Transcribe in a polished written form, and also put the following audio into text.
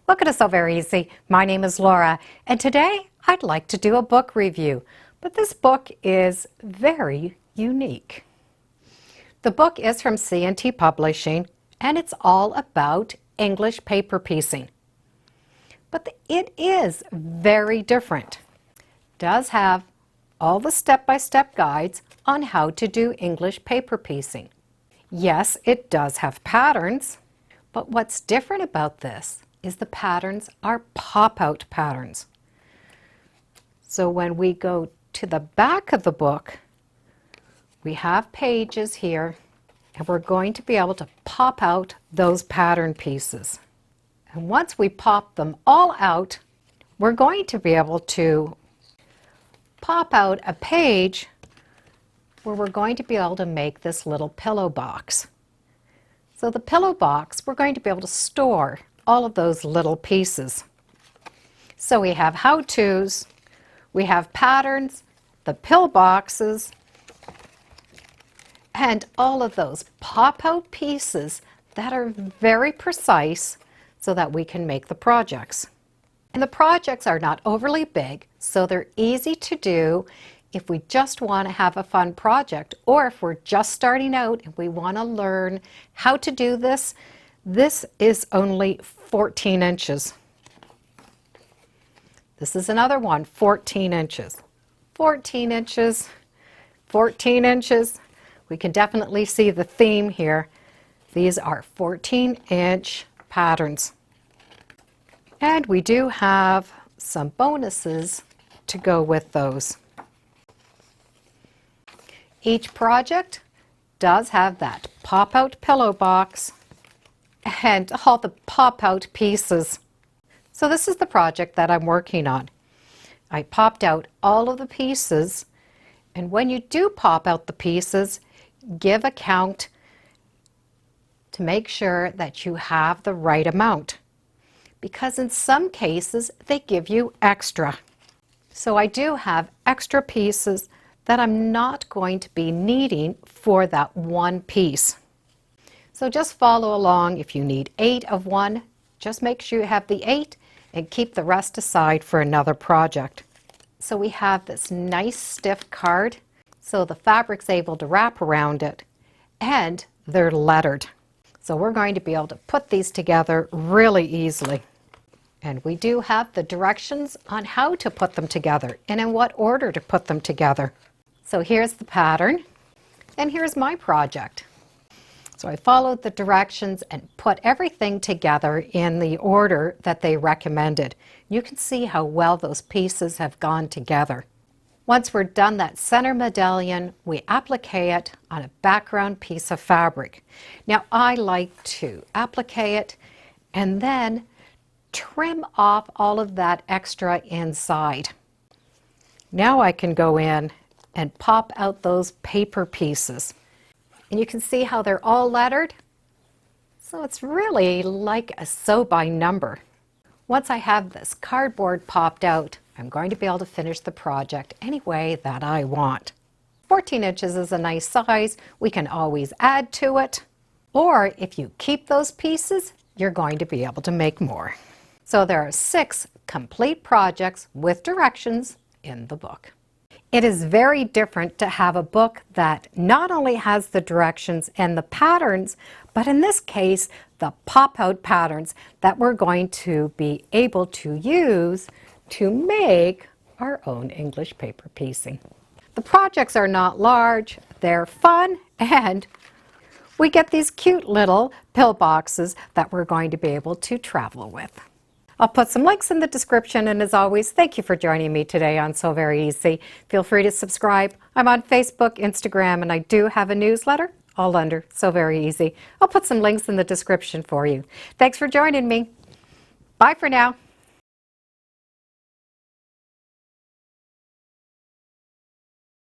Welcome to Sew Very Easy. My name is Laura, and today I'd like to do a book review, but this book is very unique. The book is from tpublishing, and it's all about English paper piecing. But it is very different. It does have all the step-by-step guides on how to do English paper piecing. Yes, it does have patterns, but what's different about this is the patterns are pop-out patterns. So when we go to the back of the book, we have pages here, and we're going to be able to pop out those pattern pieces. And once we pop them all out, we're going to be able to pop out a page where we're going to be able to make this little pillow box. So the pillow box, we're going to be able to store all of those little pieces. So we have how-tos, we have patterns, the pill boxes, and all of those pop-out pieces that are very precise so that we can make the projects. And the projects are not overly big, so they're easy to do if we just want to have a fun project, or if we're just starting out and we want to learn how to do this. This is only 14 inches. This is another one, 14 inches. 14 inches, 14 inches. We can definitely see the theme here. These are 14-inch patterns. And we do have some bonuses to go with those. Each project does have that pop-out pillow box and all the pop-out pieces. So this is the project that I'm working on. I popped out all of the pieces, and when you do pop out the pieces, give a count to make sure that you have the right amount, because in some cases they give you extra. So I do have extra pieces that I'm not going to be needing for that one piece. So just follow along. If you need 8 of one, just make sure you have the 8 and keep the rest aside for another project. So we have this nice stiff card, so the fabric's able to wrap around it, and they're lettered. So we're going to be able to put these together really easily. And we do have the directions on how to put them together and in what order to put them together. So here's the pattern, and here's my project. So I followed the directions and put everything together in the order that they recommended. You can see how well those pieces have gone together. Once we're done that center medallion, we applique it on a background piece of fabric. Now I like to applique it and then trim off all of that extra inside. Now I can go in and pop out those paper pieces. And you can see how they're all lettered. So it's really like a sew by number. Once I have this cardboard popped out, I'm going to be able to finish the project any way that I want. 14 inches is a nice size. We can always add to it. Or if you keep those pieces, you're going to be able to make more. So there are 6 complete projects with directions in the book. It is very different to have a book that not only has the directions and the patterns, but in this case, the pop-out patterns that we're going to be able to use to make our own English paper piecing. The projects are not large, they're fun, and we get these cute little pill boxes that we're going to be able to travel with. I'll put some links in the description, and as always, thank you for joining me today on Sew Very Easy. Feel free to subscribe. I'm on Facebook, Instagram, and I do have a newsletter, all under Sew Very Easy. I'll put some links in the description for you. Thanks for joining me. Bye for now.